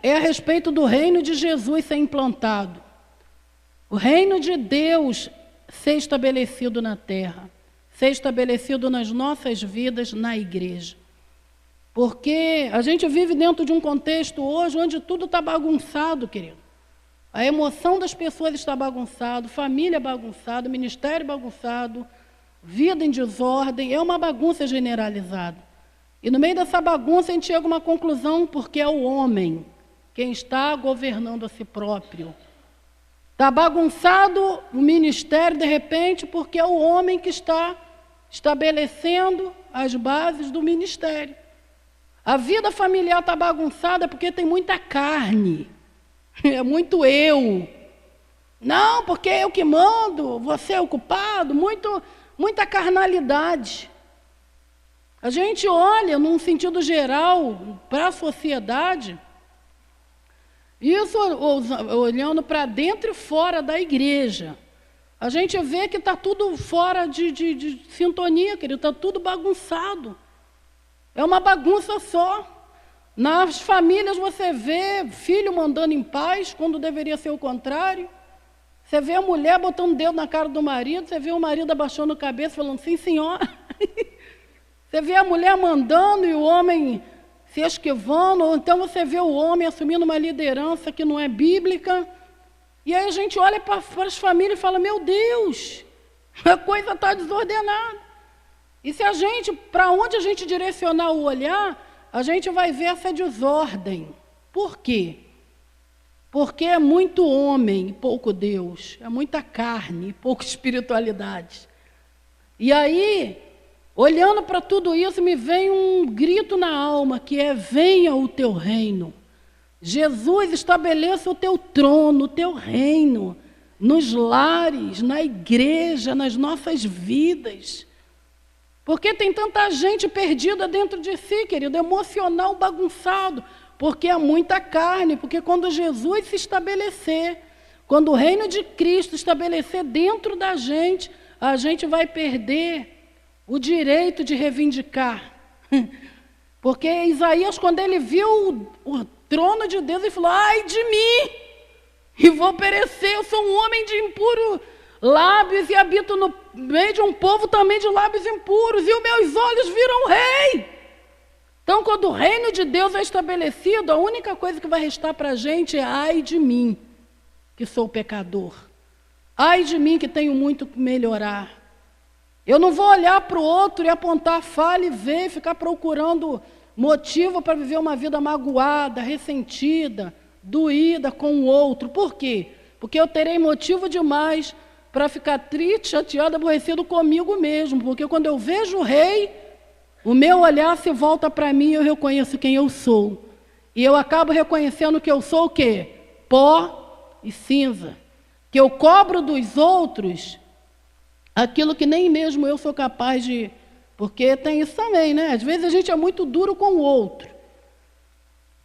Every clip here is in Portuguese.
é a respeito do reino de Jesus ser implantado. O reino de Deus ser estabelecido na terra, ser estabelecido nas nossas vidas, na igreja. Porque a gente vive dentro de um contexto hoje onde tudo está bagunçado, querido. A emoção das pessoas está bagunçada, família bagunçada, ministério bagunçado, vida em desordem, é uma bagunça generalizada. E no meio dessa bagunça a gente chega a uma conclusão, porque é o homem quem está governando a si próprio. Está bagunçado o ministério, de repente, porque é o homem que está estabelecendo as bases do ministério. A vida familiar está bagunçada porque tem muita carne, é muito eu. Não, porque eu que mando, você é o culpado, muita carnalidade. A gente olha, num sentido geral, para a sociedade, isso olhando para dentro e fora da igreja. A gente vê que está tudo fora de sintonia, querido, está tudo bagunçado. É uma bagunça só. Nas famílias você vê filho mandando em paz, quando deveria ser o contrário. Você vê a mulher botando o dedo na cara do marido, você vê o marido abaixando a cabeça, falando, sim, senhora. Você vê a mulher mandando e o homem se esquivando, ou então você vê o homem assumindo uma liderança que não é bíblica. E aí a gente olha para as famílias e fala, meu Deus, a coisa está desordenada. E se a gente, para onde a gente direcionar o olhar, a gente vai ver essa desordem. Por quê? Porque é muito homem e pouco Deus, é muita carne e pouca espiritualidade. E aí, olhando para tudo isso, me vem um grito na alma, que é, venha o teu reino. Jesus, estabeleça o teu trono, o teu reino, nos lares, na igreja, nas nossas vidas. Porque tem tanta gente perdida dentro de si, querido, emocional bagunçado, porque há muita carne, porque quando Jesus se estabelecer, quando o reino de Cristo estabelecer dentro da gente, a gente vai perder o direito de reivindicar. Porque Isaías, quando ele viu o trono de Deus, ele falou, ai de mim, e vou perecer, eu sou um homem de impuro lábios e habito no meio de um povo também de lábios impuros, e os meus olhos viram o rei. Então, quando o reino de Deus é estabelecido, a única coisa que vai restar para a gente é ai de mim, que sou pecador. Ai de mim, que tenho muito que melhorar. Eu não vou olhar para o outro e apontar a falha e ver, e ficar procurando motivo para viver uma vida magoada, ressentida, doída com o outro. Por quê? Porque eu terei motivo demais para ficar triste, chateado, aborrecido comigo mesmo. Porque quando eu vejo o rei, o meu olhar se volta para mim e eu reconheço quem eu sou. E eu acabo reconhecendo que eu sou o quê? Pó e cinza. Que eu cobro dos outros aquilo que nem mesmo eu sou capaz de... Porque tem isso também, né? Às vezes a gente é muito duro com o outro.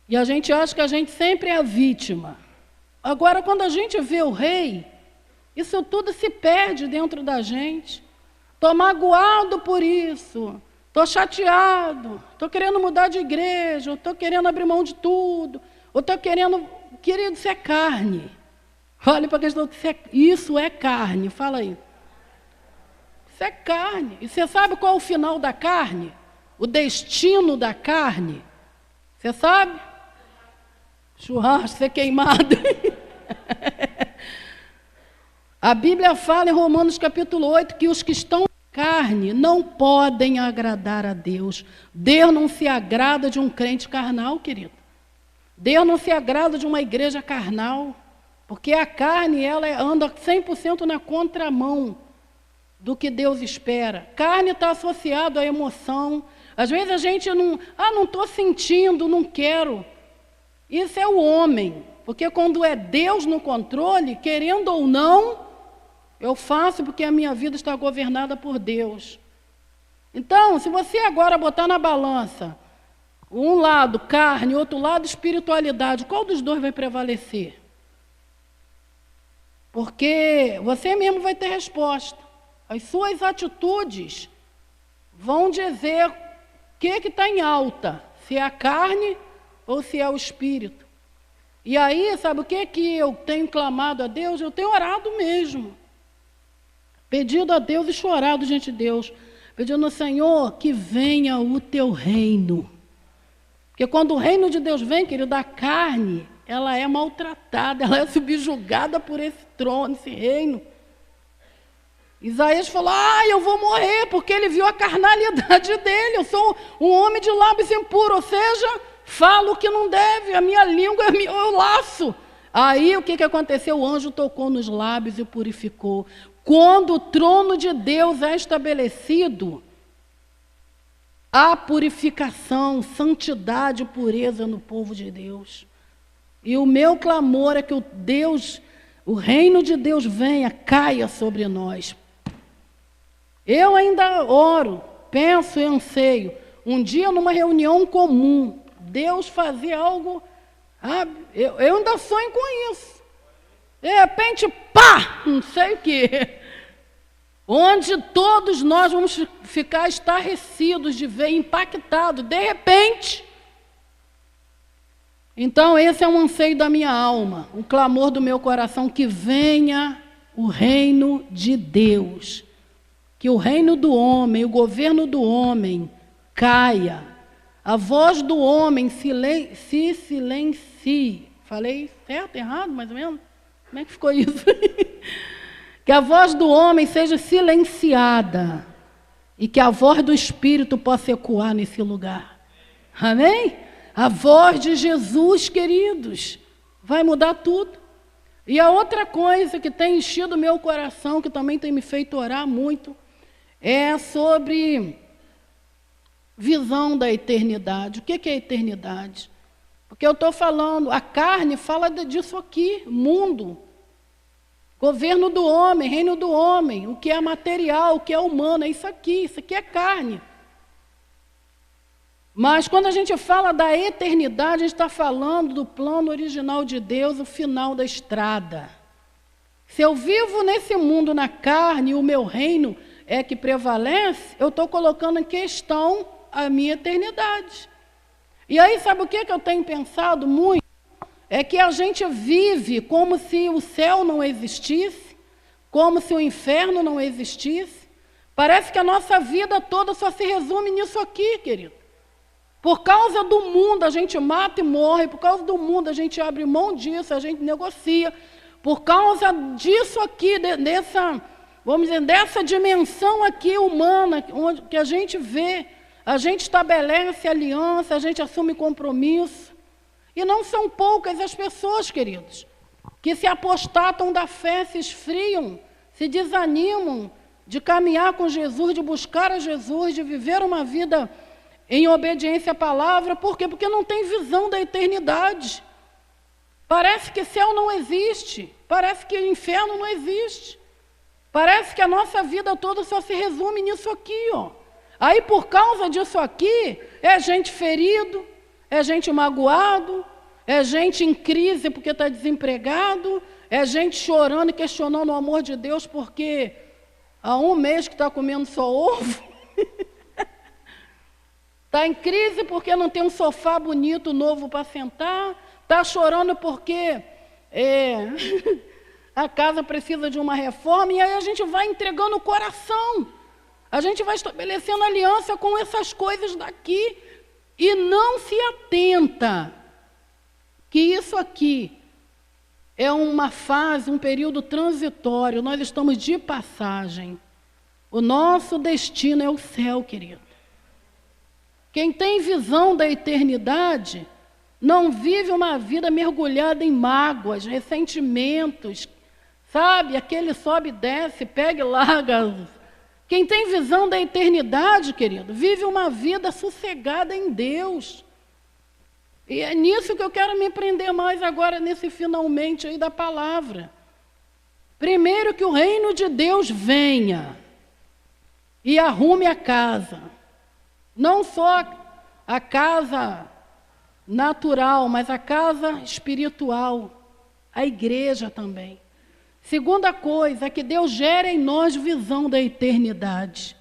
E a gente acha que a gente sempre é a vítima. Agora, quando a gente vê o rei, isso tudo se perde dentro da gente. Estou magoado por isso. Estou chateado. Estou querendo mudar de igreja. Estou querendo abrir mão de tudo. Ou estou querendo... Querido, isso é carne. Olha para a questão. Isso é carne. Fala aí. Isso é carne. E você sabe qual é o final da carne? O destino da carne? Você sabe? Churrasco, ser queimado. A Bíblia fala em Romanos capítulo 8 que os que estão na carne não podem agradar a Deus. Deus não se agrada de um crente carnal, querido. Deus não se agrada de uma igreja carnal. Porque a carne, ela anda 100% na contramão do que Deus espera. Carne está associado à emoção. Às vezes a gente não estou sentindo, não quero. Isso é o homem. Porque quando é Deus no controle, querendo ou não, eu faço porque a minha vida está governada por Deus. Então, se você agora botar na balança, um lado carne, outro lado espiritualidade, qual dos dois vai prevalecer? Porque você mesmo vai ter resposta. As suas atitudes vão dizer o que está em alta, se é a carne ou se é o espírito. E aí, sabe o que eu tenho clamado a Deus? Eu tenho orado mesmo. Pedido a Deus e chorado diante de Deus. Pedindo ao Senhor que venha o teu reino. Porque quando o reino de Deus vem, querido, a carne, ela é maltratada, ela é subjugada por esse trono, esse reino. Isaías falou, eu vou morrer, porque ele viu a carnalidade dele. Eu sou um homem de lábios impuros, ou seja, falo o que não deve, a minha língua, eu laço. Aí o que aconteceu? O anjo tocou nos lábios e purificou. Quando o trono de Deus é estabelecido, há purificação, santidade, pureza no povo de Deus. E o meu clamor é que o reino de Deus venha, caia sobre nós. Eu ainda oro, penso e anseio. Um dia, numa reunião comum, Deus fazia algo, eu ainda sonho com isso. De repente, não sei o quê. Onde todos nós vamos ficar estarrecidos de ver, impactados, de repente. Então, esse é um anseio da minha alma, um clamor do meu coração, que venha o reino de Deus. Que o reino do homem, o governo do homem caia. A voz do homem se silencie. Falei certo, errado, mais ou menos? Como é que ficou isso? Que a voz do homem seja silenciada e que a voz do Espírito possa ecoar nesse lugar. Amém? A voz de Jesus, queridos, vai mudar tudo. E a outra coisa que tem enchido o meu coração, que também tem me feito orar muito, é sobre visão da eternidade. O que é a eternidade? Porque eu estou falando, a carne fala disso aqui, mundo. Governo do homem, reino do homem, o que é material, o que é humano, é isso aqui é carne. Mas quando a gente fala da eternidade, a gente está falando do plano original de Deus, o final da estrada. Se eu vivo nesse mundo na carne, e o meu reino é que prevalece, eu estou colocando em questão a minha eternidade. E aí, sabe o que eu tenho pensado muito? É que a gente vive como se o céu não existisse, como se o inferno não existisse. Parece que a nossa vida toda só se resume nisso aqui, querido. Por causa do mundo a gente mata e morre, por causa do mundo a gente abre mão disso, a gente negocia. Por causa disso aqui, vamos dizer, dessa dimensão aqui humana, que a gente vê, a gente estabelece aliança, a gente assume compromisso. E não são poucas as pessoas, queridos, que se apostatam da fé, se esfriam, se desanimam de caminhar com Jesus, de buscar a Jesus, de viver uma vida em obediência à palavra. Por quê? Porque não tem visão da eternidade. Parece que céu não existe, parece que inferno não existe. Parece que a nossa vida toda só se resume nisso aqui, ó. Aí, por causa disso aqui, é gente ferido, é gente magoado, é gente em crise porque está desempregado, é gente chorando e questionando o amor de Deus porque há um mês que está comendo só ovo. Está em crise porque não tem um sofá bonito novo para sentar, está chorando porque a casa precisa de uma reforma, e aí a gente vai entregando o coração, a gente vai estabelecendo aliança com essas coisas daqui, e não se atenta que isso aqui é uma fase, um período transitório, nós estamos de passagem. O nosso destino é o céu, querido. Quem tem visão da eternidade não vive uma vida mergulhada em mágoas, ressentimentos, sabe? Aquele sobe e desce, pega e larga. Quem tem visão da eternidade, querido, vive uma vida sossegada em Deus. E é nisso que eu quero me prender mais agora, nesse finalmente aí da palavra. Primeiro, que o reino de Deus venha e arrume a casa. Não só a casa natural, mas a casa espiritual, a igreja também. Segunda coisa é que Deus gera em nós visão da eternidade.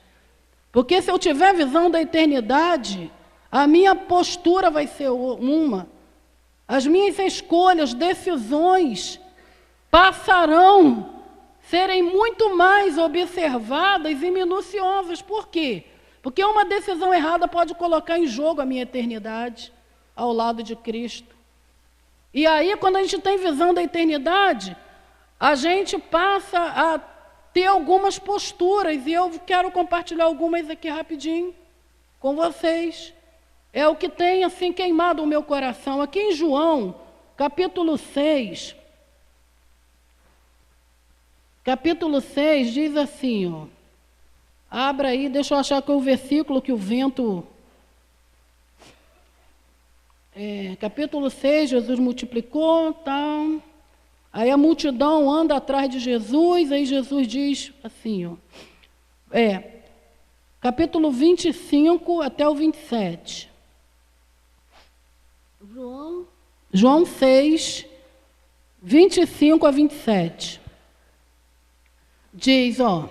Porque se eu tiver visão da eternidade, a minha postura vai ser uma. As minhas escolhas, decisões passarão a serem muito mais observadas e minuciosas. Por quê? Porque uma decisão errada pode colocar em jogo a minha eternidade ao lado de Cristo. E aí, quando a gente tem visão da eternidade, a gente passa a ter algumas posturas, e eu quero compartilhar algumas aqui rapidinho com vocês. É o que tem assim queimado o meu coração. Aqui em João, capítulo 6, diz assim, ó. Abra aí, deixa eu achar que é o versículo que o vento... capítulo 6, Jesus multiplicou, tal. Aí a multidão anda atrás de Jesus, aí Jesus diz assim, ó. Capítulo 25 até o 27. João 6, 25 a 27. Diz, ó.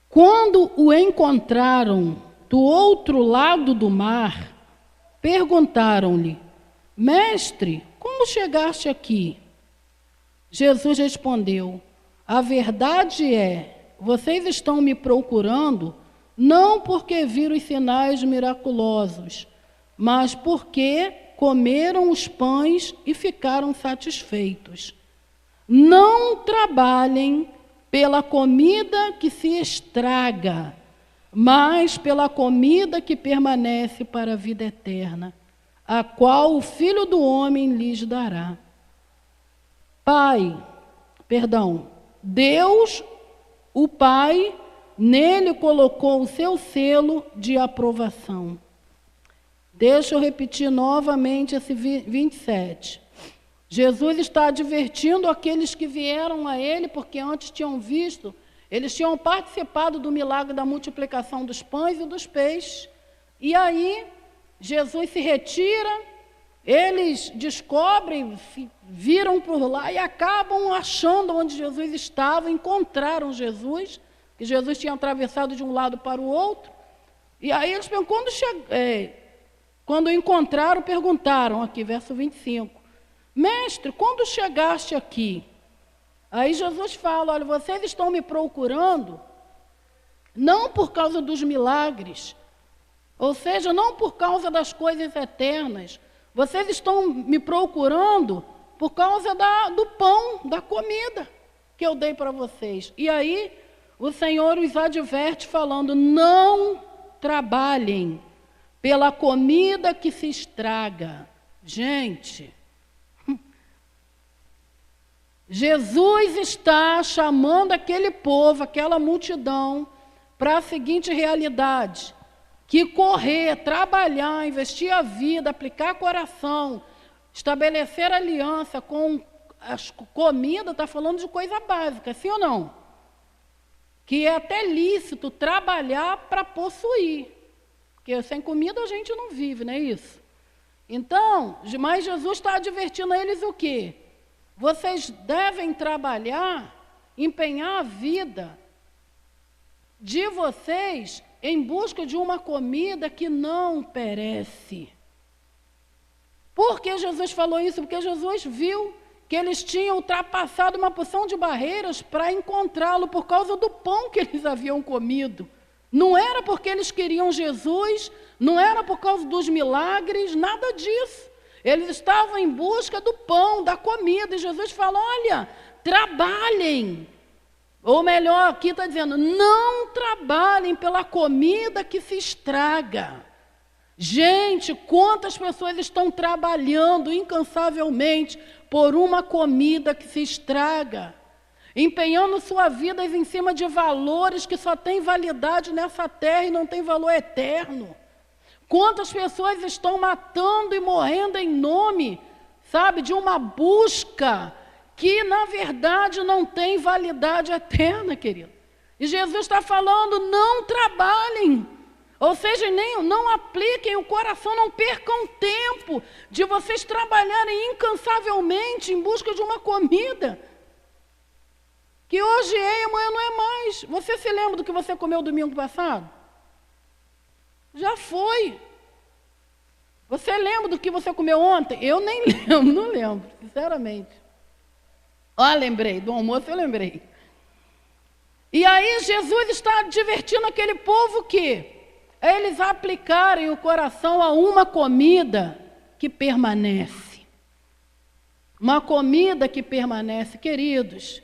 Quando o encontraram do outro lado do mar, perguntaram-lhe, mestre, como chegaste aqui? Jesus respondeu, a verdade é, vocês estão me procurando, não porque viram os sinais miraculosos, mas porque comeram os pães e ficaram satisfeitos. Não trabalhem pela comida que se estraga, mas pela comida que permanece para a vida eterna, a qual o Filho do Homem lhes dará. Deus, o Pai, nele colocou o seu selo de aprovação. Deixa eu repetir novamente esse 27. Jesus está advertindo aqueles que vieram a ele, porque antes tinham visto, eles tinham participado do milagre da multiplicação dos pães e dos peixes. E aí, Jesus se retira, eles descobrem, viram por lá e acabam achando onde Jesus estava, encontraram Jesus, que Jesus tinha atravessado de um lado para o outro. E aí eles quando encontraram, perguntaram, aqui, verso 25, mestre, quando chegaste aqui? Aí Jesus fala, olha, vocês estão me procurando, não por causa dos milagres, ou seja, não por causa das coisas eternas, vocês estão me procurando por causa do pão, da comida que eu dei para vocês. E aí o Senhor os adverte falando, não trabalhem pela comida que se estraga. Gente, Jesus está chamando aquele povo, aquela multidão, para a seguinte realidade, que correr, trabalhar, investir a vida, aplicar coração, estabelecer aliança com a comida, está falando de coisa básica, sim ou não? Que é até lícito trabalhar para possuir, porque sem comida a gente não vive, não é isso? Então, mas Jesus está advertindo a eles o quê? Vocês devem trabalhar, empenhar a vida de vocês em busca de uma comida que não perece. Por que Jesus falou isso? Porque Jesus viu que eles tinham ultrapassado uma porção de barreiras para encontrá-lo por causa do pão que eles haviam comido. Não era porque eles queriam Jesus, não era por causa dos milagres, nada disso. Eles estavam em busca do pão, da comida, e Jesus falou, olha, trabalhem. Ou melhor, aqui está dizendo, não trabalhem pela comida que se estraga. Gente, quantas pessoas estão trabalhando incansavelmente por uma comida que se estraga, empenhando sua vida em cima de valores que só têm validade nessa terra e não tem valor eterno. Quantas pessoas estão matando e morrendo em nome, sabe, de uma busca que, na verdade, não tem validade eterna, querido. E Jesus está falando, não trabalhem, ou seja, não apliquem o coração, não percam tempo de vocês trabalharem incansavelmente em busca de uma comida, que hoje é e amanhã não é mais. Você se lembra do que você comeu domingo passado? Já foi. Você lembra do que você comeu ontem? Eu nem lembro, não lembro, sinceramente. Lembrei, do almoço eu lembrei. E aí Jesus está divertindo aquele povo que eles aplicarem o coração a uma comida que permanece. Uma comida que permanece, queridos.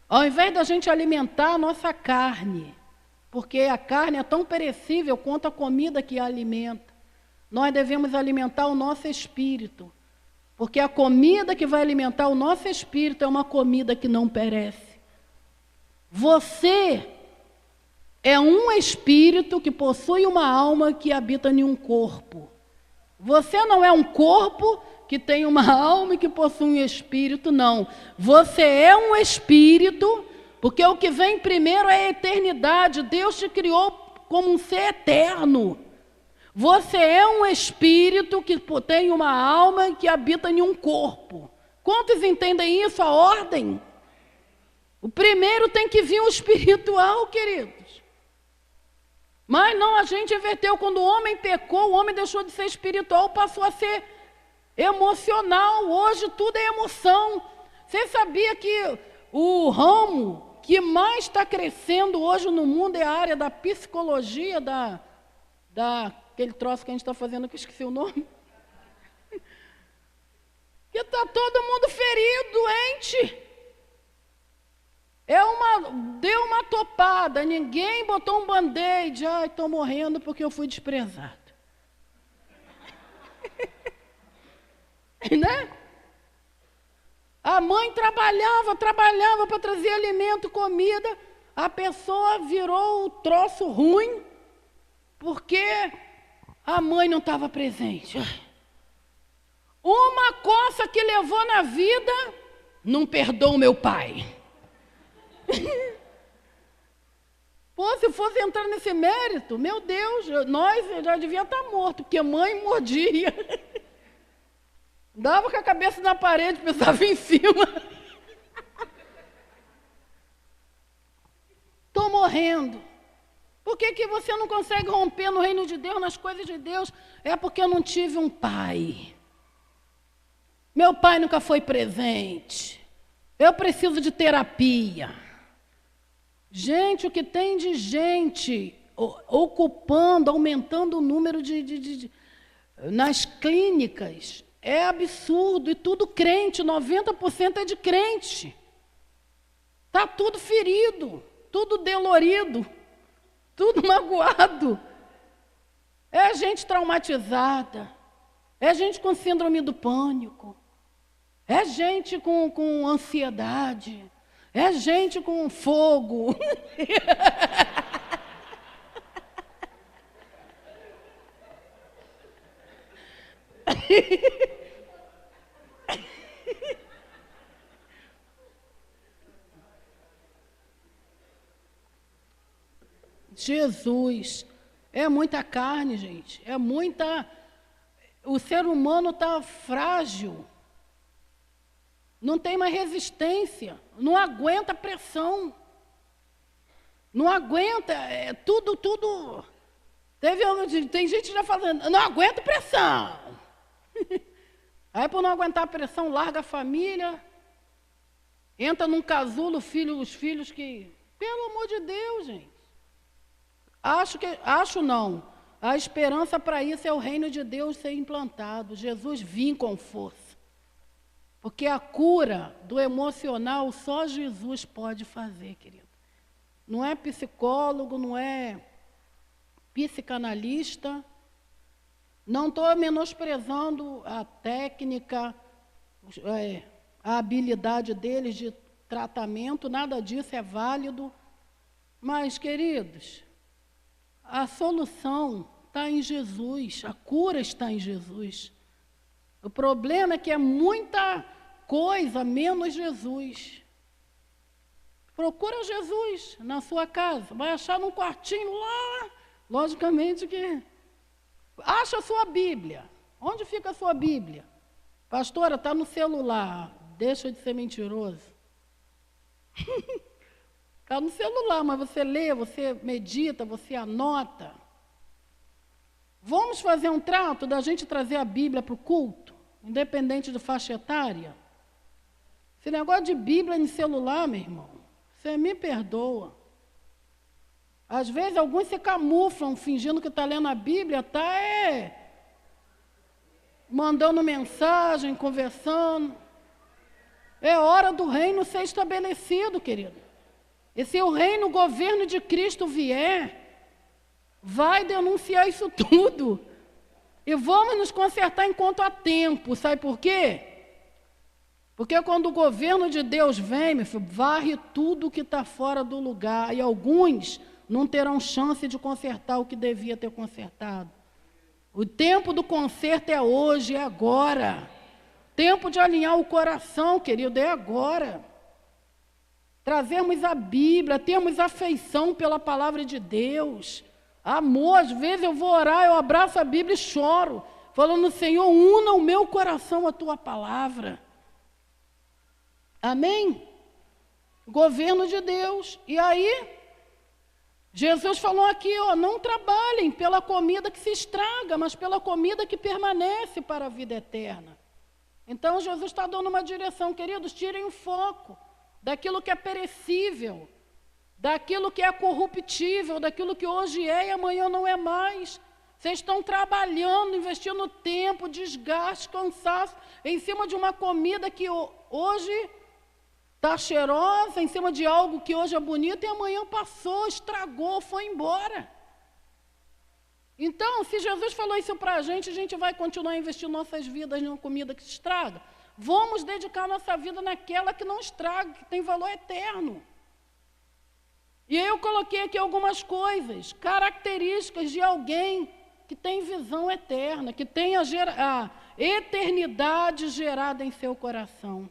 Ao invés da gente alimentar a nossa carne, porque a carne é tão perecível quanto a comida que a alimenta, nós devemos alimentar o nosso espírito, porque a comida que vai alimentar o nosso espírito é uma comida que não perece. Você é um espírito que possui uma alma que habita em um corpo. Você não é um corpo que tem uma alma e que possui um espírito, não. Você é um espírito, porque o que vem primeiro é a eternidade. Deus te criou como um ser eterno. Você é um espírito que tem uma alma que habita em um corpo. Quantos entendem isso, a ordem? O primeiro tem que vir o espiritual, queridos. Mas não, a gente inverteu. Quando o homem pecou, o homem deixou de ser espiritual, passou a ser emocional. Hoje tudo é emoção. Você sabia que o ramo que mais está crescendo hoje no mundo é a área da psicologia, aquele troço que a gente está fazendo, que eu esqueci o nome? Que está todo mundo ferido, doente. Deu uma topada, ninguém botou um band-aid. Ai, estou morrendo porque eu fui desprezado. Né? A mãe trabalhava para trazer alimento, comida. A pessoa virou o troço ruim porque a mãe não estava presente. Uma coça que levou na vida, não perdoa o meu pai. Pô, se fosse entrar nesse mérito, meu Deus, nós já devia estar morto, porque mãe mordia. Dava com a cabeça na parede, pensava em cima. Estou morrendo. Por que você não consegue romper no reino de Deus, nas coisas de Deus? É porque eu não tive um pai. Meu pai nunca foi presente. Eu preciso de terapia. Gente, o que tem de gente ocupando, aumentando o número nas clínicas, é absurdo. E tudo crente, 90% é de crente. Está tudo ferido, tudo dolorido, tudo magoado. É gente traumatizada, é gente com síndrome do pânico, é gente com ansiedade, é gente com fogo. Jesus, é muita carne, gente, é muita... O ser humano está frágil, não tem mais resistência, não aguenta pressão, não aguenta, tudo... Tem gente já falando, não aguento pressão. Aí, por não aguentar a pressão, larga a família, entra num casulo, os filhos que... Pelo amor de Deus, gente. Acho não. A esperança para isso é o reino de Deus ser implantado. Jesus vir com força. Porque a cura do emocional só Jesus pode fazer, querido. Não é psicólogo, não é psicanalista. Não estou menosprezando a técnica, a habilidade deles de tratamento, nada disso é válido. Mas, queridos, a solução está em Jesus, a cura está em Jesus. O problema é que é muita coisa menos Jesus. Procura Jesus na sua casa, vai achar num quartinho lá, logicamente que... Acha a sua Bíblia. Onde fica a sua Bíblia? Pastora, está no celular. Deixa de ser mentiroso. Está no celular, mas você lê, você medita, você anota. Vamos fazer um trato da gente trazer a Bíblia para o culto, independente de faixa etária? Esse negócio de Bíblia em celular, meu irmão, você me perdoa. Às vezes alguns se camuflam fingindo que está lendo a Bíblia, mandando mensagem, conversando. É hora do reino ser estabelecido, querido. E se o reino, o governo de Cristo vier, vai denunciar isso tudo. E vamos nos consertar enquanto há tempo. Sabe por quê? Porque quando o governo de Deus vem, meu filho, varre tudo que está fora do lugar. E alguns não terão chance de consertar o que devia ter consertado. O tempo do conserto é hoje, é agora. Tempo de alinhar o coração, querido, é agora. Trazermos a Bíblia, termos afeição pela palavra de Deus. Amor, às vezes eu vou orar, eu abraço a Bíblia e choro, falando, Senhor, una o meu coração à tua palavra. Amém? Governo de Deus. E aí, Jesus falou aqui, não trabalhem pela comida que se estraga, mas pela comida que permanece para a vida eterna. Então, Jesus está dando uma direção, queridos, tirem o foco daquilo que é perecível, daquilo que é corruptível, daquilo que hoje é e amanhã não é mais. Vocês estão trabalhando, investindo tempo, desgaste, cansaço, em cima de uma comida que hoje está cheirosa, em cima de algo que hoje é bonito e amanhã passou, estragou, foi embora. Então, se Jesus falou isso para a gente vai continuar investindo nossas vidas numa comida que se estraga? Vamos dedicar nossa vida naquela que não estraga, que tem valor eterno. E eu coloquei aqui algumas coisas, características de alguém que tem visão eterna, que tem a eternidade gerada em seu coração.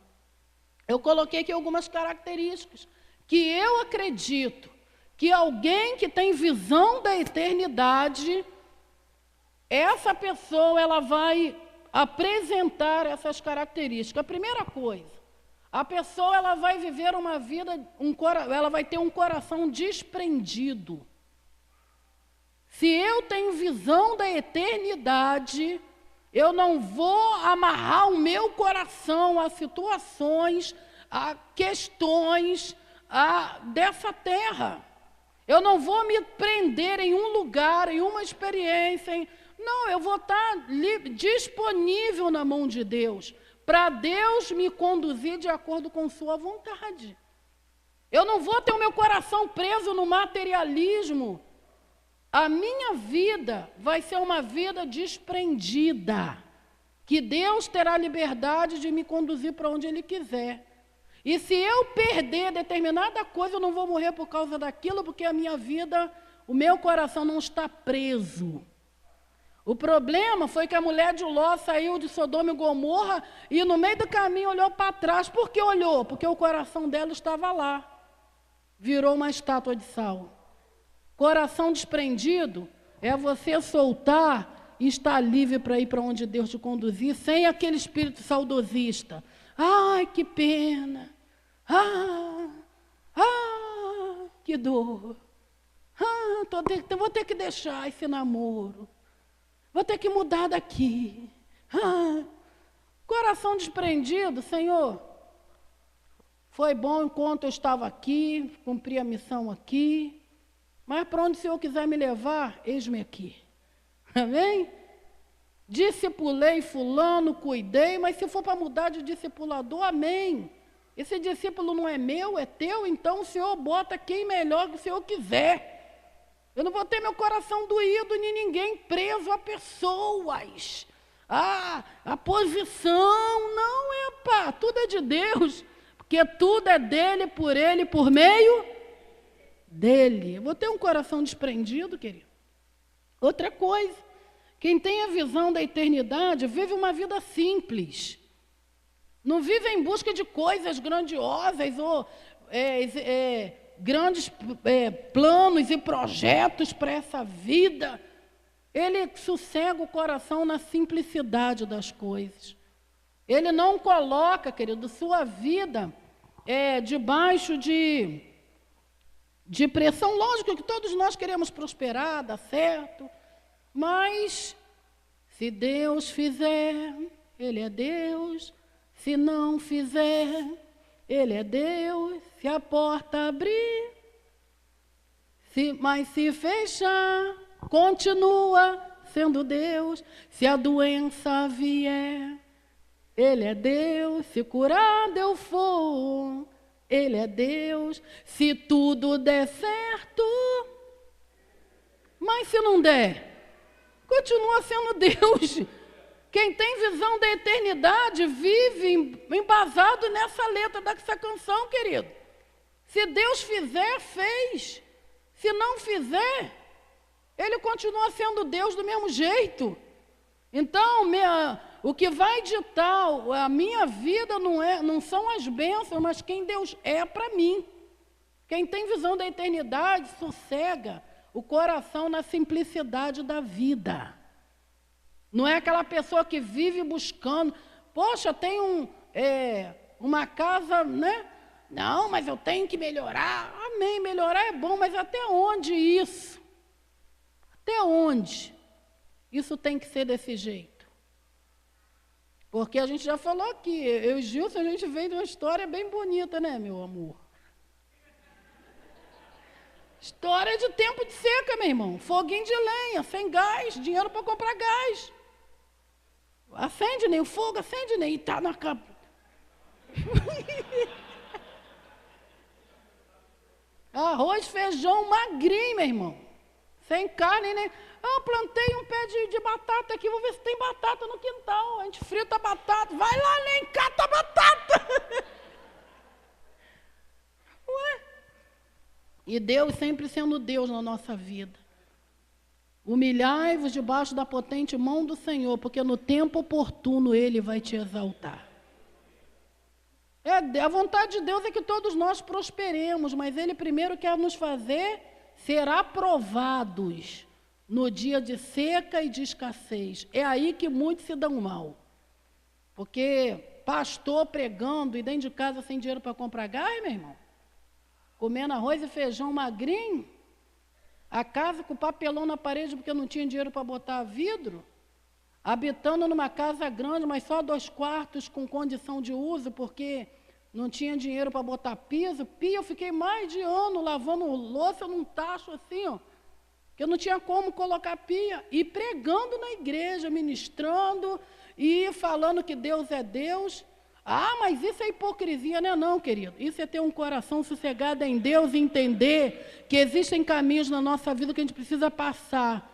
Eu coloquei aqui algumas características que eu acredito que alguém que tem visão da eternidade, essa pessoa ela vai apresentar essas características. A primeira coisa, a pessoa ela vai viver uma vida, ela vai ter um coração desprendido. Se eu tenho visão da eternidade, eu não vou amarrar o meu coração a situações, a questões dessa terra. Eu não vou me prender em um lugar, em uma experiência. Não, eu vou estar disponível na mão de Deus, para Deus me conduzir de acordo com sua vontade. Eu não vou ter o meu coração preso no materialismo. A minha vida vai ser uma vida desprendida, que Deus terá liberdade de me conduzir para onde Ele quiser. E se eu perder determinada coisa, eu não vou morrer por causa daquilo, porque a minha vida, o meu coração não está preso. O problema foi que a mulher de Ló saiu de Sodoma e Gomorra e no meio do caminho olhou para trás. Por que olhou? Porque o coração dela estava lá. Virou uma estátua de sal. Coração desprendido é você soltar e estar livre para ir para onde Deus te conduzir, sem aquele espírito saudosista. Ai, que pena. Que dor. Vou ter que deixar esse namoro. Vou ter que mudar daqui. Coração desprendido, Senhor. Foi bom enquanto eu estava aqui, cumpri a missão aqui. Mas para onde o Senhor quiser me levar, eis-me aqui. Amém? Discipulei fulano, cuidei, mas se for para mudar de discipulador, amém. Esse discípulo não é meu, é teu, então o Senhor bota quem melhor que o Senhor quiser. Eu não vou ter meu coração doído, nem ninguém preso a pessoas. A posição, não, tudo é de Deus, porque tudo é dele, por meio dele. Eu vou ter um coração desprendido, querido. Outra coisa, quem tem a visão da eternidade vive uma vida simples. Não vive em busca de coisas grandiosas ou grandes planos e projetos para essa vida. Ele sossega o coração na simplicidade das coisas. Ele não coloca, querido, sua vida debaixo de pressão. Lógico que todos nós queremos prosperar, dar certo, Mas, se Deus fizer, Ele é Deus. Se não fizer, Ele é Deus. Se a porta abrir, mas se fechar, continua sendo Deus. Se a doença vier, Ele é Deus. Se curado eu for, Ele é Deus. Se tudo der certo, mas se não der, continua sendo Deus. Quem tem visão da eternidade vive embasado nessa letra dessa canção, querido. Se Deus fizer, fez. Se não fizer, Ele continua sendo Deus do mesmo jeito. Então, o que vai ditar a minha vida não são as bênçãos, mas quem Deus é para mim. Quem tem visão da eternidade sossega o coração na simplicidade da vida. Não é aquela pessoa que vive buscando, poxa, tem uma casa, né? Não, mas eu tenho que melhorar. Amém, melhorar é bom, mas até onde isso? Até onde? Isso tem que ser desse jeito. Porque a gente já falou aqui, eu e Gilson, a gente veio de uma história bem bonita, né, meu amor? História de tempo de seca, meu irmão. Foguinho de lenha, sem gás, dinheiro para comprar gás. Acende, nem o fogo, acende, nem. E tá na capa. Arroz, feijão, magrinho, meu irmão. Sem carne, nem. Eu plantei um pé de batata aqui, vou ver se tem batata no quintal. A gente frita a batata. Vai lá, nem cata a batata. Ué? E Deus sempre sendo Deus na nossa vida. Humilhai-vos debaixo da potente mão do Senhor, porque no tempo oportuno Ele vai te exaltar. A vontade de Deus é que todos nós prosperemos, mas Ele primeiro quer nos fazer ser aprovados no dia de seca e de escassez. É aí que muitos se dão mal. Porque pastor pregando e dentro de casa sem dinheiro para comprar gás, meu irmão, comendo arroz e feijão magrinho, a casa com papelão na parede porque não tinha dinheiro para botar vidro, habitando numa casa grande, mas só 2 quartos com condição de uso, porque não tinha dinheiro para botar piso. Eu fiquei mais de ano lavando louça num tacho assim, ó, que eu não tinha como colocar pia, e pregando na igreja, ministrando, e falando que Deus é Deus. Ah, mas isso é hipocrisia, não é não, querido. Isso é ter um coração sossegado em Deus e entender que existem caminhos na nossa vida que a gente precisa passar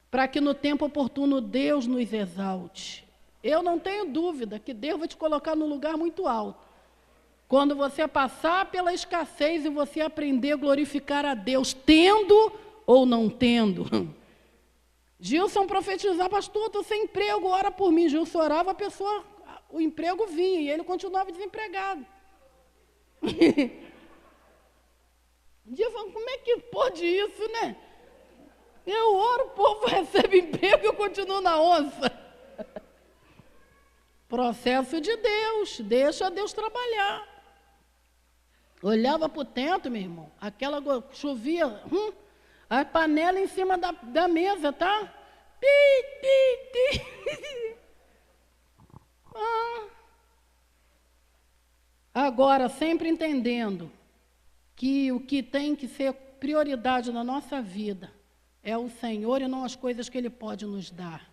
para que no tempo oportuno Deus nos exalte. Eu não tenho dúvida que Deus vai te colocar num lugar muito alto. Quando você passar pela escassez e você aprender a glorificar a Deus, tendo ou não tendo. Gilson profetizava, pastor, estou sem emprego, ora por mim. Gilson orava, o emprego vinha e ele continuava desempregado. Um dia eu falei, como é que pode isso, né? Eu oro, o povo recebe emprego e eu continuo na onça. Processo de Deus, deixa Deus trabalhar. Olhava para o teto, meu irmão, aquela chovia, a panela em cima da mesa, tá? Agora, sempre entendendo que o que tem que ser prioridade na nossa vida é o Senhor e não as coisas que Ele pode nos dar.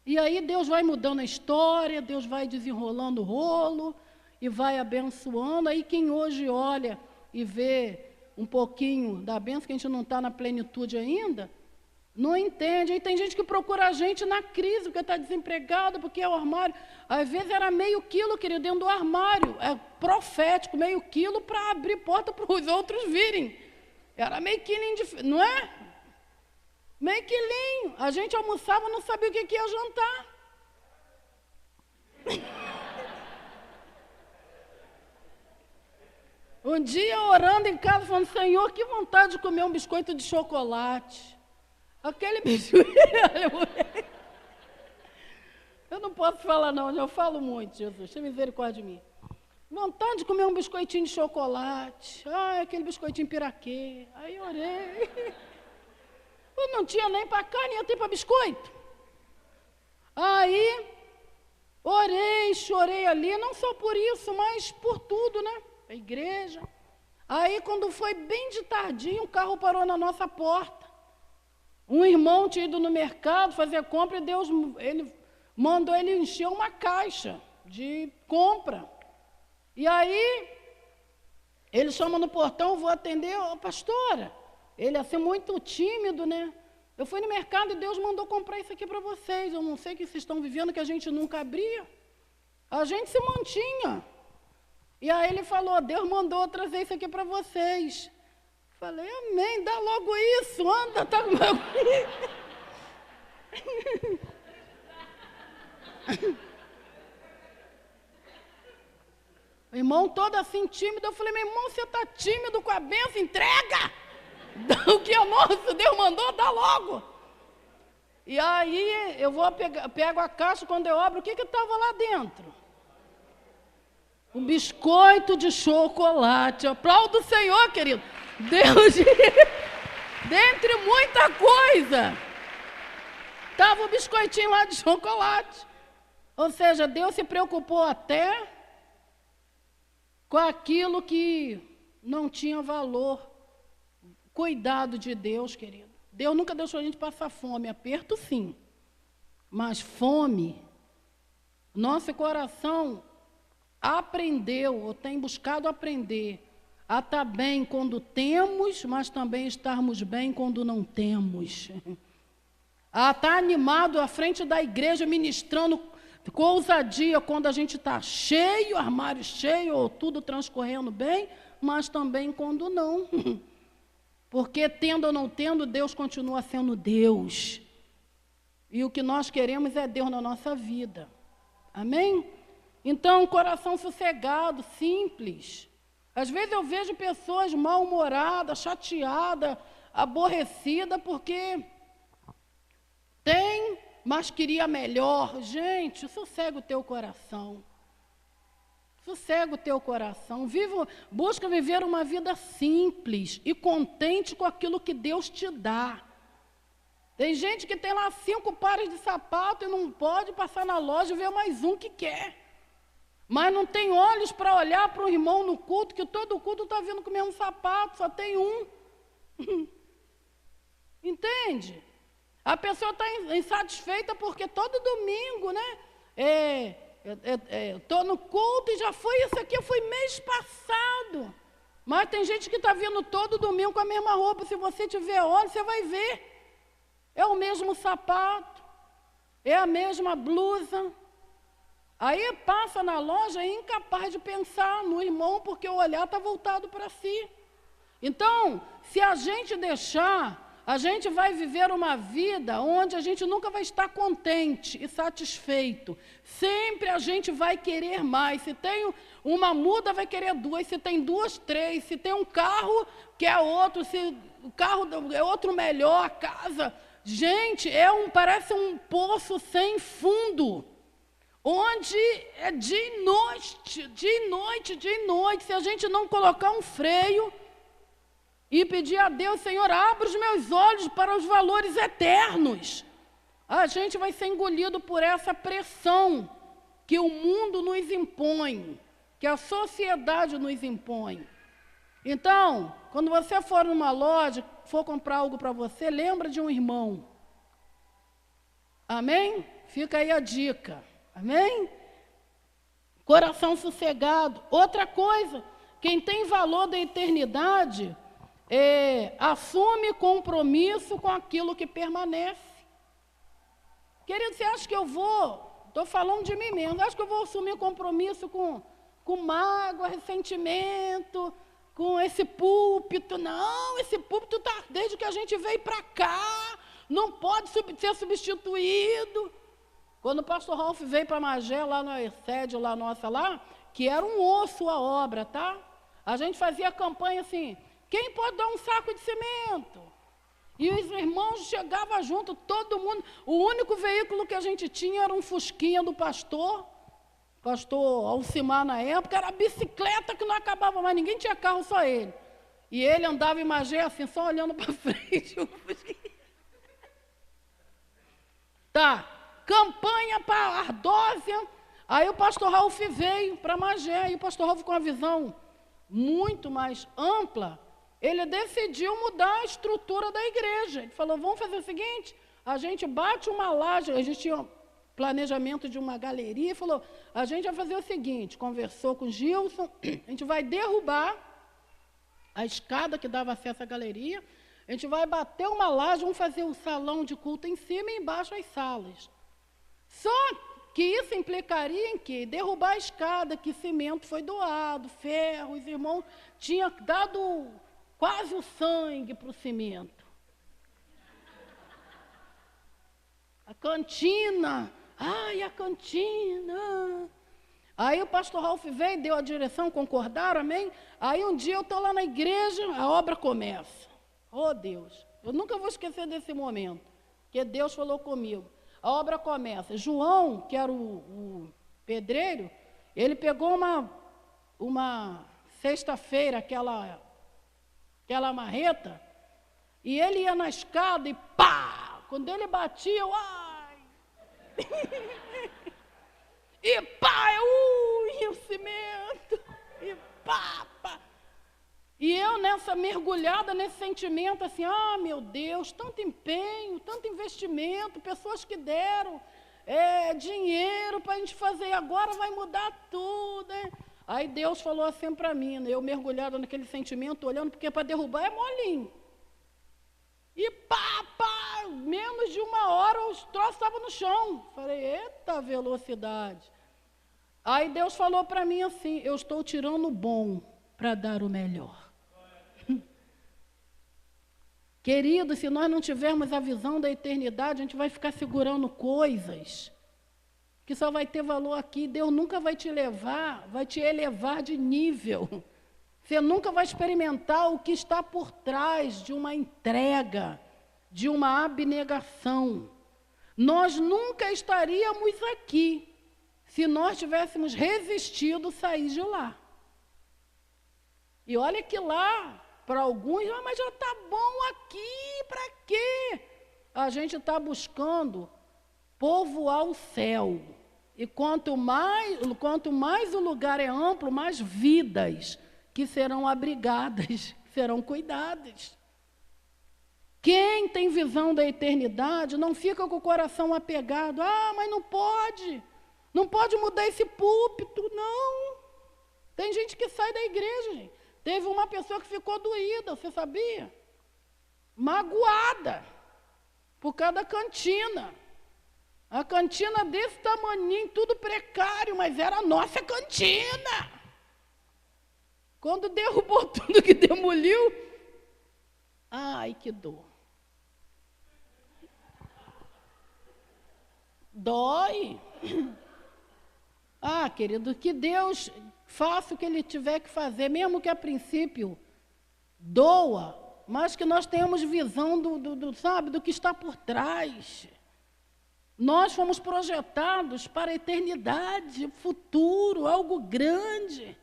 E aí Deus vai mudando a história, Deus vai desenrolando o rolo e vai abençoando. Aí quem hoje olha e vê um pouquinho da bênção, que a gente não está na plenitude ainda, não entende. Aí tem gente que procura a gente na crise, porque está desempregado, porque é o armário. Às vezes era meio quilo, querido, dentro do armário. É profético, meio quilo para abrir porta para os outros virem. Era meio quilinho, não é? Meio quilinho. A gente almoçava, não sabia o que ia jantar. Um dia orando em casa, falando, Senhor, que vontade de comer um biscoito de chocolate. Aquele biscoito. Eu não posso falar não, eu falo muito, Jesus, tenha misericórdia de mim. Vontade de comer um biscoitinho de chocolate. Ai, aquele biscoitinho piraquê. Aí orei. Eu não tinha nem para carne, ia ter para biscoito. Aí, orei, chorei ali, não só por isso, mas por tudo, né? A igreja. Aí, quando foi bem de tardinho, o carro parou na nossa porta. Um irmão tinha ido no mercado fazer compra e Deus mandou ele encher uma caixa de compra. E aí, ele chama no portão, vou atender, pastora. Ele é assim muito tímido, né? Eu fui no mercado e Deus mandou comprar isso aqui para vocês. Eu não sei o que vocês estão vivendo, que a gente nunca abria. A gente se mantinha. E aí ele falou, Deus mandou trazer isso aqui para vocês. Falei, amém, dá logo isso, anda, tá com meu... O irmão todo assim tímido, eu falei, meu irmão, você está tímido com a bênção, entrega! O que é nosso, Deus mandou, dá logo! E aí eu pego a caixa, quando eu abro, o que estava lá dentro? Um biscoito de chocolate. Aplaudo o Senhor, querido. Deus, dentre muita coisa, estava o biscoitinho lá de chocolate. Ou seja, Deus se preocupou até com aquilo que não tinha valor. Cuidado de Deus, querido. Deus nunca deixou a gente passar fome, aperto sim, mas fome, nosso coração aprendeu, ou tem buscado aprender, a estar bem quando temos, mas também estarmos bem quando não temos. A estar animado à frente da igreja, ministrando com ousadia quando a gente está cheio, armário cheio, ou tudo transcorrendo bem, mas também quando não. Porque tendo ou não tendo, Deus continua sendo Deus. E o que nós queremos é Deus na nossa vida. Amém? Então, coração sossegado, simples. Às vezes eu vejo pessoas mal-humoradas, chateadas, aborrecidas, porque tem, mas queria melhor. Gente, sossega o teu coração. Sossega o teu coração. Busca viver uma vida simples e contente com aquilo que Deus te dá. Tem gente que tem lá 5 pares de sapato e não pode passar na loja e ver mais um que quer. Mas não tem olhos para olhar para o irmão no culto, que todo culto está vindo com o mesmo sapato, só tem um. Entende? A pessoa está insatisfeita porque todo domingo, né? Estou no culto e já foi isso aqui, foi mês passado. Mas tem gente que está vindo todo domingo com a mesma roupa. Se você tiver olho, você vai ver. É o mesmo sapato, é a mesma blusa. Aí passa na loja e é incapaz de pensar no irmão, porque o olhar está voltado para si. Então, se a gente deixar, a gente vai viver uma vida onde a gente nunca vai estar contente e satisfeito. Sempre a gente vai querer mais. Se tem uma muda, vai querer 2. Se tem 2, 3. Se tem um carro, quer outro. Se o carro é outro melhor, a casa. Gente, parece um poço sem fundo. Onde é de noite, de noite, de noite. Se a gente não colocar um freio e pedir a Deus, Senhor, abra os meus olhos para os valores eternos, a gente vai ser engolido por essa pressão que o mundo nos impõe, que a sociedade nos impõe. Então, quando você for numa loja, for comprar algo para você, lembra de um irmão. Amém? Fica aí a dica. Amém? Coração sossegado. Outra coisa, quem tem valor da eternidade, assume compromisso com aquilo que permanece. Querido, você acha que eu estou falando de mim mesmo, acho que eu vou assumir compromisso com mágoa, ressentimento, com esse púlpito? Não, esse púlpito está desde que a gente veio para cá, não pode ser substituído. Quando o pastor Ralf veio para Magé, lá na sede lá nossa lá, que era um osso a obra, tá? A gente fazia campanha assim, quem pode dar um saco de cimento? E os irmãos chegavam junto, todo mundo. O único veículo que a gente tinha era um fusquinha do pastor Alcimar na época, era a bicicleta que não acabava mais, ninguém tinha carro, só ele. E ele andava em Magé assim, só olhando para frente. Tá, campanha para Ardósia. Aí o pastor Ralf veio para Magé, e o pastor Ralf, com uma visão muito mais ampla, ele decidiu mudar a estrutura da igreja. Ele falou, vamos fazer o seguinte, a gente bate uma laje, a gente tinha um planejamento de uma galeria, e falou, a gente vai fazer o seguinte, conversou com o Gilson, a gente vai derrubar a escada que dava acesso à galeria, a gente vai bater uma laje, vamos fazer um salão de culto em cima e embaixo as salas. Só que isso implicaria em quê? Derrubar a escada, que cimento foi doado, ferro, os irmãos tinham dado quase o sangue para o cimento. A cantina, ai, a cantina. Aí o pastor Ralf veio, deu a direção, concordaram, amém? Aí um dia eu estou lá na igreja, a obra começa. Oh, Deus, eu nunca vou esquecer desse momento, que Deus falou comigo. A obra começa. João, que era o pedreiro, ele pegou uma sexta-feira, aquela marreta, e ele ia na escada e pá! Quando ele batia, eu, ai! E pá, e o cimento, e pá, pá. E eu nessa mergulhada nesse sentimento assim, meu Deus, tanto empenho, tanto investimento, pessoas que deram dinheiro para a gente fazer, agora vai mudar tudo, hein? Aí Deus falou assim para mim, né, eu mergulhada naquele sentimento, olhando, porque para derrubar é molinho. E pá, menos de uma hora os troços estavam no chão. Falei, eita velocidade. Aí Deus falou para mim assim, eu estou tirando o bom para dar o melhor. Querido, se nós não tivermos a visão da eternidade, a gente vai ficar segurando coisas que só vai ter valor aqui. Deus nunca vai te levar, vai te elevar de nível. Você nunca vai experimentar o que está por trás de uma entrega, de uma abnegação. Nós nunca estaríamos aqui se nós tivéssemos resistido sair de lá. E olha que lá, para alguns, mas já está bom aqui, para quê? A gente está buscando povoar o céu. E quanto mais o lugar é amplo, mais vidas que serão abrigadas, serão cuidadas. Quem tem visão da eternidade não fica com o coração apegado. Mas não pode mudar esse púlpito, não. Tem gente que sai da igreja, gente. Teve uma pessoa que ficou doída, você sabia? Magoada, por causa da cantina. A cantina desse tamaninho, tudo precário, mas era a nossa cantina. Quando derrubou tudo que demoliu, ai, que dor. Dói. Querido, que Deus faça o que Ele tiver que fazer, mesmo que a princípio doa, mas que nós tenhamos visão do que está por trás. Nós fomos projetados para a eternidade, futuro, algo grande.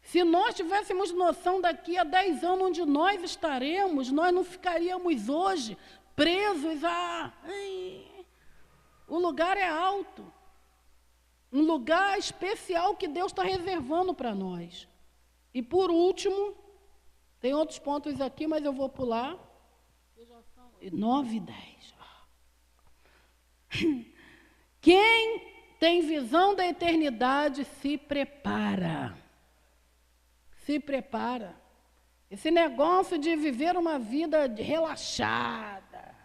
Se nós tivéssemos noção daqui a 10 anos onde nós estaremos, nós não ficaríamos hoje presos o lugar é alto. Um lugar especial que Deus está reservando para nós. E por último, tem outros pontos aqui, mas eu vou pular. Já são 9 e 10. Quem tem visão da eternidade se prepara. Se prepara. Esse negócio de viver uma vida relaxada,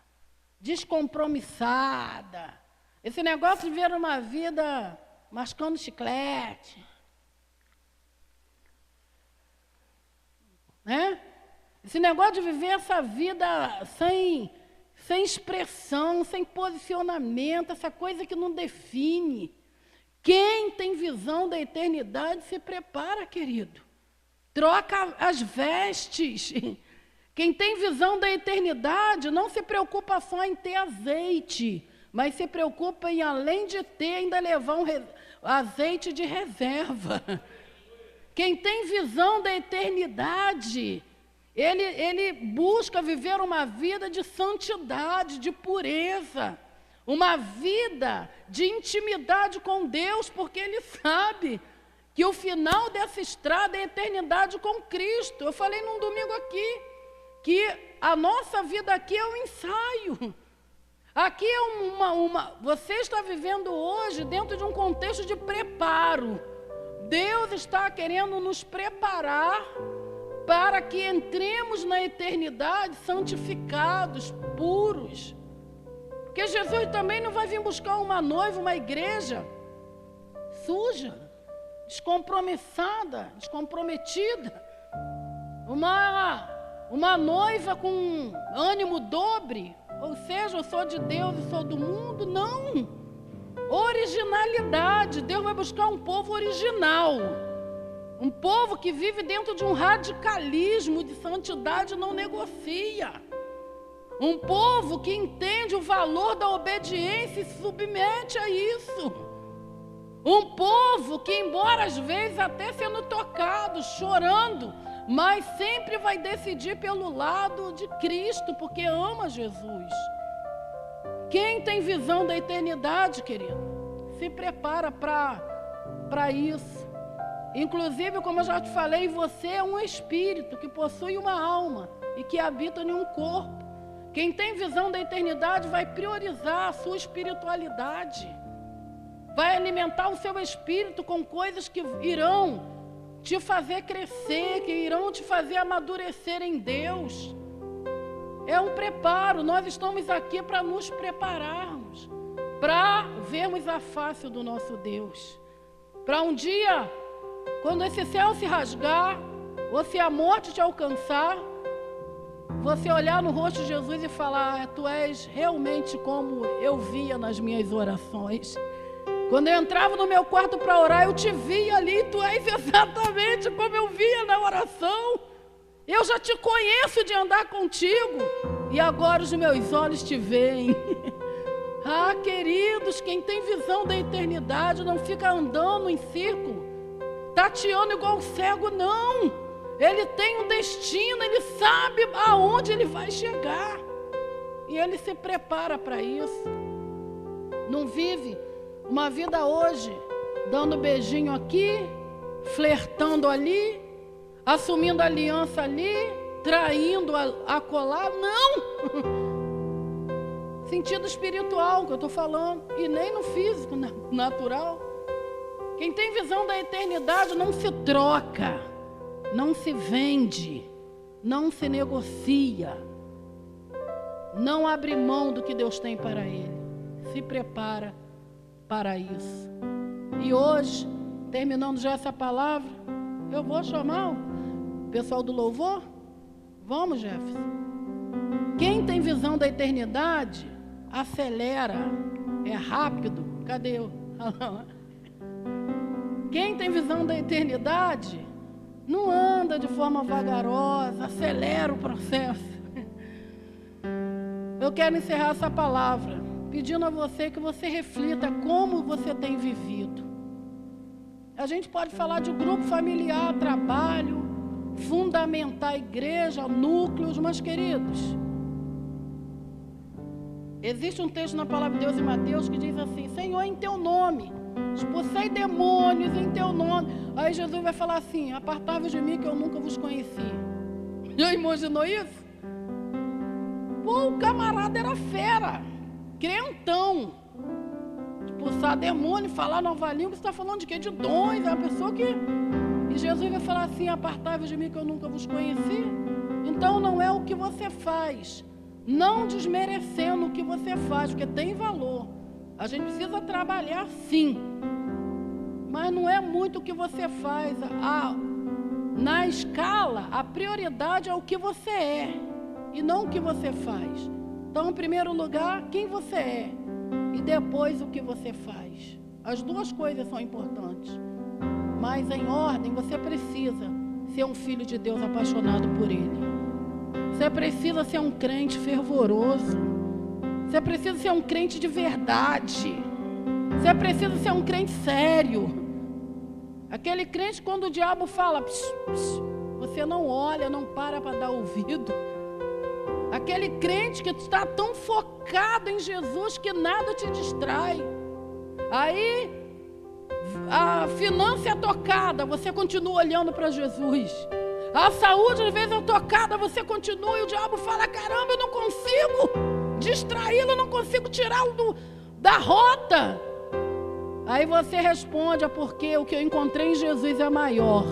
descompromissada, esse negócio de viver uma vida mascando chiclete, né? Esse negócio de viver essa vida sem expressão, sem posicionamento, essa coisa que não define. Quem tem visão da eternidade se prepara, querido. Troca as vestes. Quem tem visão da eternidade não se preocupa só em ter azeite, mas se preocupa em, além de ter, ainda levar azeite de reserva. Quem tem visão da eternidade, ele busca viver uma vida de santidade, de pureza. uma vida de intimidade com Deus, porque Ele sabe que o final dessa estrada é a eternidade com Cristo. Eu falei num domingo aqui, que a nossa vida aqui é um ensaio. Aqui é você está vivendo hoje dentro de um contexto de preparo. Deus está querendo nos preparar para que entremos na eternidade santificados, puros. Porque Jesus também não vai vir buscar uma noiva, uma igreja suja, descompromissada, descomprometida. Uma noiva com ânimo dobre, ou seja, eu sou de Deus e sou do mundo. Não. Originalidade. Deus vai buscar um povo original. Um povo que vive dentro de um radicalismo de santidade, não negocia. Um povo que entende o valor da obediência e se submete a isso. Um povo que, embora às vezes até sendo tocado, chorando, mas sempre vai decidir pelo lado de Cristo, porque ama Jesus. Quem tem visão da eternidade, querido, se prepara para isso. Inclusive, como eu já te falei, você é um espírito que possui uma alma e que habita em um corpo. Quem tem visão da eternidade vai priorizar a sua espiritualidade. Vai alimentar o seu espírito com coisas que irão te fazer crescer, que irão te fazer amadurecer em Deus. É um preparo. Nós estamos aqui para nos prepararmos, para vermos a face do nosso Deus. Para um dia, quando esse céu se rasgar, ou se a morte te alcançar, você olhar no rosto de Jesus e falar: tu és realmente como eu via nas minhas orações. Quando eu entrava no meu quarto para orar, eu te via ali, tu és exatamente como eu via na oração. Eu já te conheço de andar contigo, e agora os meus olhos te veem. Ah, queridos, quem tem visão da eternidade não fica andando em círculo, tateando igual o cego, não. Ele tem um destino, ele sabe aonde ele vai chegar, e ele se prepara para isso. Não vive uma vida hoje dando beijinho aqui, flertando ali, assumindo aliança ali, traindo a colar. Não! Sentido espiritual que eu estou falando, e nem no físico natural. Quem tem visão da eternidade não se troca, não se vende, não se negocia, não abre mão do que Deus tem para ele. Se prepara para isso. E hoje, terminando já essa palavra, eu vou chamar o pessoal do louvor. Vamos, Jefferson. Quem tem visão da eternidade, acelera, é rápido. Cadê eu? Quem tem visão da eternidade, não anda de forma vagarosa, acelera o processo. Eu quero encerrar essa palavra pedindo a você que você reflita como você tem vivido. A gente pode falar de grupo familiar, trabalho, fundamentar a igreja, núcleos, mas queridos, existe um texto na palavra de Deus em Mateus que diz assim: Senhor, em teu nome expulsei demônios, em teu nome. Aí Jesus vai falar assim: apartai-vos de mim que eu nunca vos conheci. Já imaginou isso? Pô, o camarada era fera, crentão, expulsar demônio, falar nova língua. Você está falando de quê? De dons. É uma pessoa que... E Jesus vai falar assim: apartai-vos de mim que eu nunca vos conheci. Então não é o que você faz, não desmerecendo o que você faz, porque tem valor. A gente precisa trabalhar sim, mas não é muito o que você faz. Na escala, a prioridade é o que você é e não o que você faz. Então, em primeiro lugar, quem você é, e depois o que você faz. As duas coisas são importantes, mas em ordem. Você precisa ser um filho de Deus apaixonado por Ele. Você precisa ser um crente fervoroso. Você precisa ser um crente de verdade. Você precisa ser um crente sério. Aquele crente, quando o diabo fala, pss, pss, você não olha, não para dar ouvido. Aquele crente que está tão focado em Jesus que nada te distrai. Aí a finança é tocada, você continua olhando para Jesus. A saúde às vezes é tocada, você continua e o diabo fala: caramba, eu não consigo distraí-lo, eu não consigo tirá-lo da rota. Aí você responde: é porque o que eu encontrei em Jesus é maior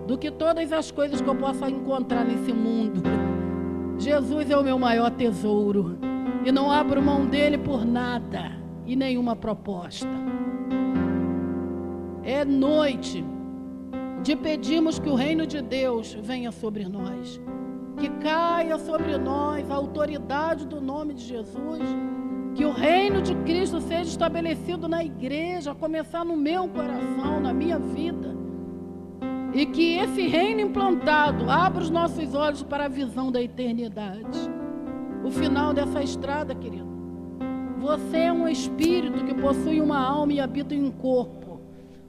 do que todas as coisas que eu possa encontrar nesse mundo. Jesus é o meu maior tesouro e não abro mão dele por nada e nenhuma proposta. É noite de pedirmos que o reino de Deus venha sobre nós, que caia sobre nós a autoridade do nome de Jesus, que o reino de Cristo seja estabelecido na igreja, a começar no meu coração, na minha vida, e que esse reino implantado abra os nossos olhos para a visão da eternidade. O final dessa estrada, querido, você é um espírito que possui uma alma e habita em um corpo.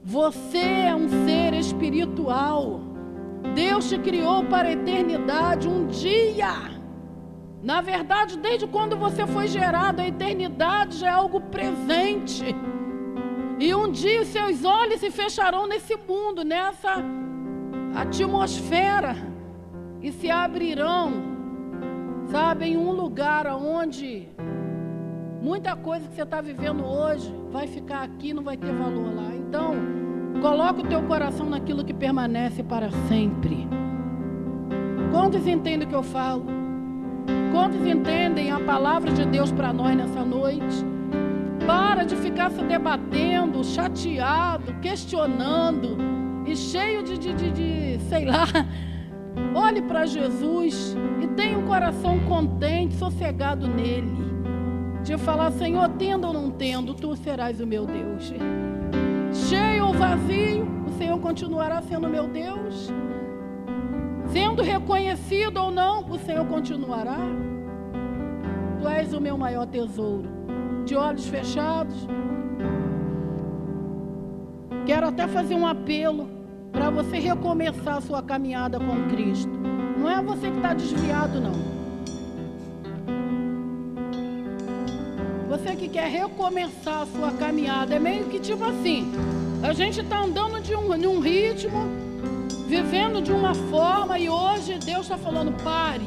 Você é um ser espiritual. Deus te criou para a eternidade. Um dia, na verdade, desde quando você foi gerado, a eternidade já é algo presente. E um dia os seus olhos se fecharão nesse mundo, nessa atmosfera, e se abrirão, sabe, em um lugar onde muita coisa que você está vivendo hoje vai ficar aqui, não vai ter valor lá. Então, coloca o teu coração naquilo que permanece para sempre. Quantos entendem o que eu falo? Quantos entendem a palavra de Deus para nós nessa noite? Para de ficar se debatendo, chateado, questionando e cheio de sei lá. Olhe para Jesus e tenha um coração contente, sossegado nele, de falar: Senhor, tendo ou não tendo, tu serás o meu Deus. Cheio ou vazio, o Senhor continuará sendo meu Deus. Sendo reconhecido ou não, o Senhor continuará. Tu és o meu maior tesouro. De olhos fechados, quero até fazer um apelo para você recomeçar a sua caminhada com Cristo. Não é você que está desviado, não. Você que quer recomeçar a sua caminhada. É meio que tipo assim: a gente está andando de um ritmo, vivendo de uma forma, e hoje Deus está falando: pare,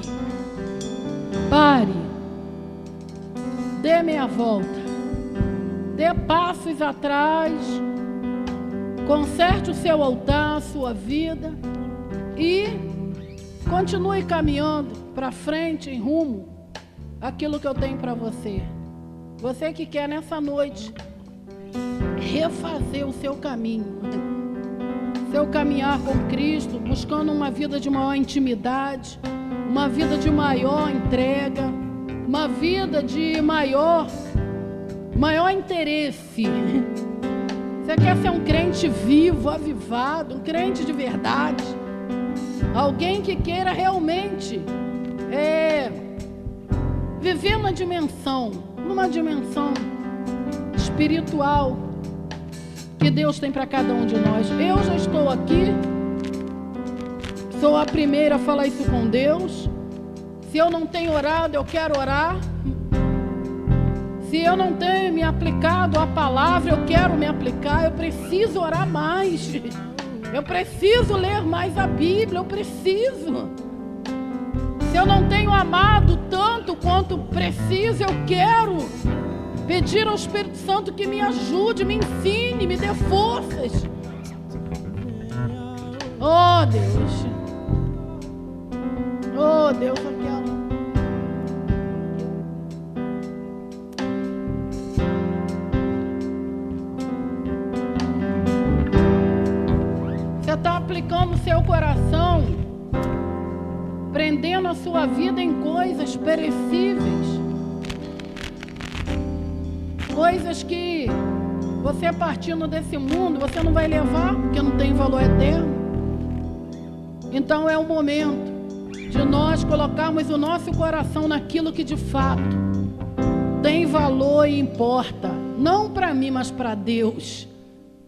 dê meia volta, dê passos atrás, conserte o seu altar, a sua vida, e continue caminhando para frente em rumo àquilo que eu tenho para você. Você que quer nessa noite refazer o seu caminho, seu caminhar com Cristo, buscando uma vida de maior intimidade, uma vida de maior entrega, uma vida de maior interesse. Você quer ser um crente vivo, avivado, um crente de verdade, alguém que queira realmente viver numa dimensão espiritual que Deus tem para cada um de nós. Eu já estou aqui, sou a primeira a falar isso com Deus. Se eu não tenho orado, eu quero orar. Se eu não tenho me aplicado à palavra, eu quero me aplicar. Eu preciso orar mais. Eu preciso ler mais a Bíblia. Eu preciso. Se eu não tenho amado tanto quanto preciso, eu quero pedir ao Espírito Santo que me ajude, me ensine, me dê forças. Oh Deus. Oh Deus, eu quero. Você está aplicando o seu coração, prendendo a sua vida em coisas perecíveis, coisas que você partindo desse mundo, você não vai levar, porque não tem valor eterno. Então é o momento de nós colocarmos o nosso coração naquilo que de fato tem valor e importa, não para mim, mas para Deus,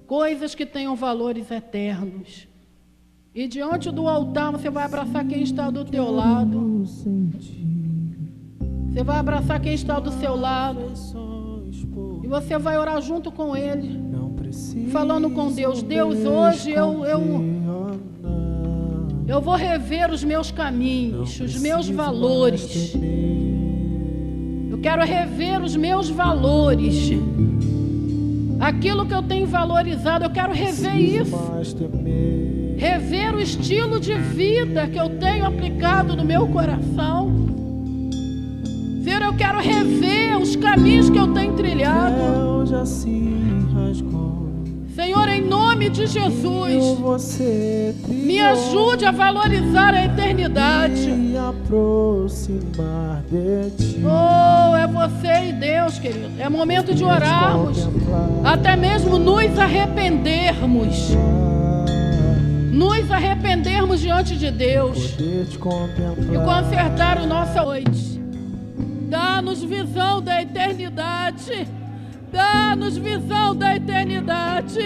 coisas que tenham valores eternos. E diante do altar você vai abraçar quem está do teu lado Você vai abraçar quem está do seu lado. E você vai orar junto com ele. Falando com Deus. Deus, hoje eu vou rever os meus caminhos, os meus valores. Eu quero rever os meus valores. Aquilo que eu tenho valorizado, eu quero rever isso. Rever o estilo de vida que eu tenho aplicado no meu coração. Senhor, eu quero rever os caminhos que eu tenho trilhado. Senhor, em nome de Jesus, me ajude a valorizar a eternidade. Oh, é você e Deus, querido. É momento de orarmos, até mesmo nos arrependermos. Nos arrependermos diante de Deus e consertar o nosso noite. Dá-nos visão da eternidade. Dá-nos visão da eternidade.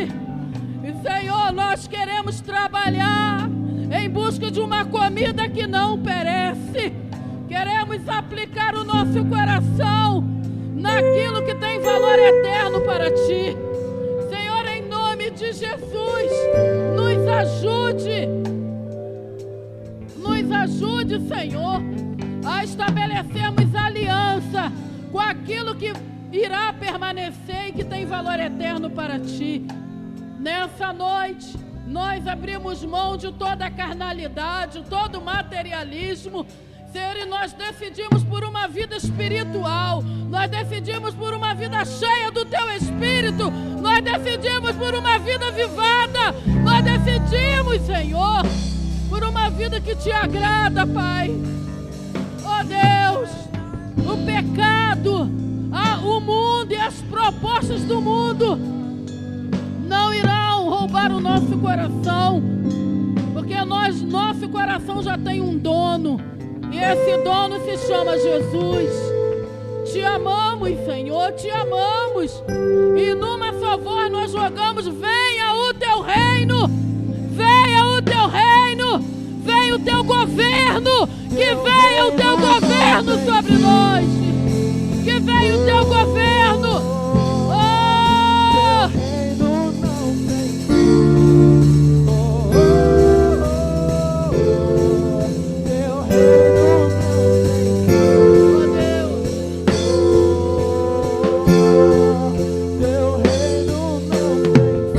E, Senhor, nós queremos trabalhar em busca de uma comida que não perece. Queremos aplicar o nosso coração naquilo que tem valor eterno para Ti. Senhor, em nome de Jesus, nos ajude. Nos ajude, Senhor, a estabelecermos aliança com aquilo que irá permanecer e que tem valor eterno para Ti. Nessa noite, nós abrimos mão de toda a carnalidade, todo o materialismo, Senhor, e nós decidimos por uma vida espiritual, nós decidimos por uma vida cheia do Teu Espírito, nós decidimos por uma vida avivada, nós decidimos, Senhor, por uma vida que Te agrada, Pai. Oh Deus, o pecado, o mundo e as propostas do mundo não irão roubar o nosso coração, porque nosso coração já tem um dono, e esse dono se chama Jesus. Te amamos, Senhor, Te amamos, e numa só voz nós rogamos: venha o Teu reino, venha o Teu reino, venha o Teu governo, que venha o Teu governo sobre nós. Que venha o Teu governo. Oh! Teu reino não tem fim. Teu reino não tem fim. Teu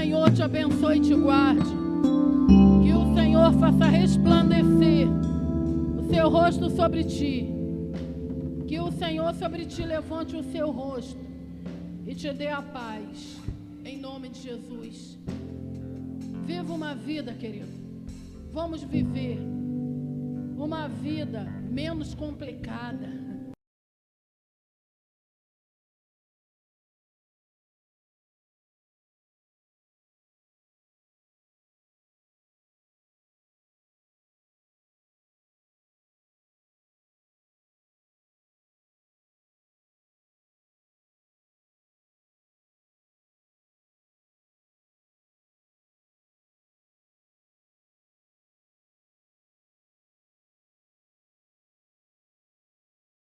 reino te abençoe e te guarde. Que o Senhor faça resplandecer o seu rosto sobre ti. Que o Senhor sobre ti levante o seu rosto e te dê a paz. Em nome de Jesus. Viva uma vida, querido. Vamos viver uma vida menos complicada.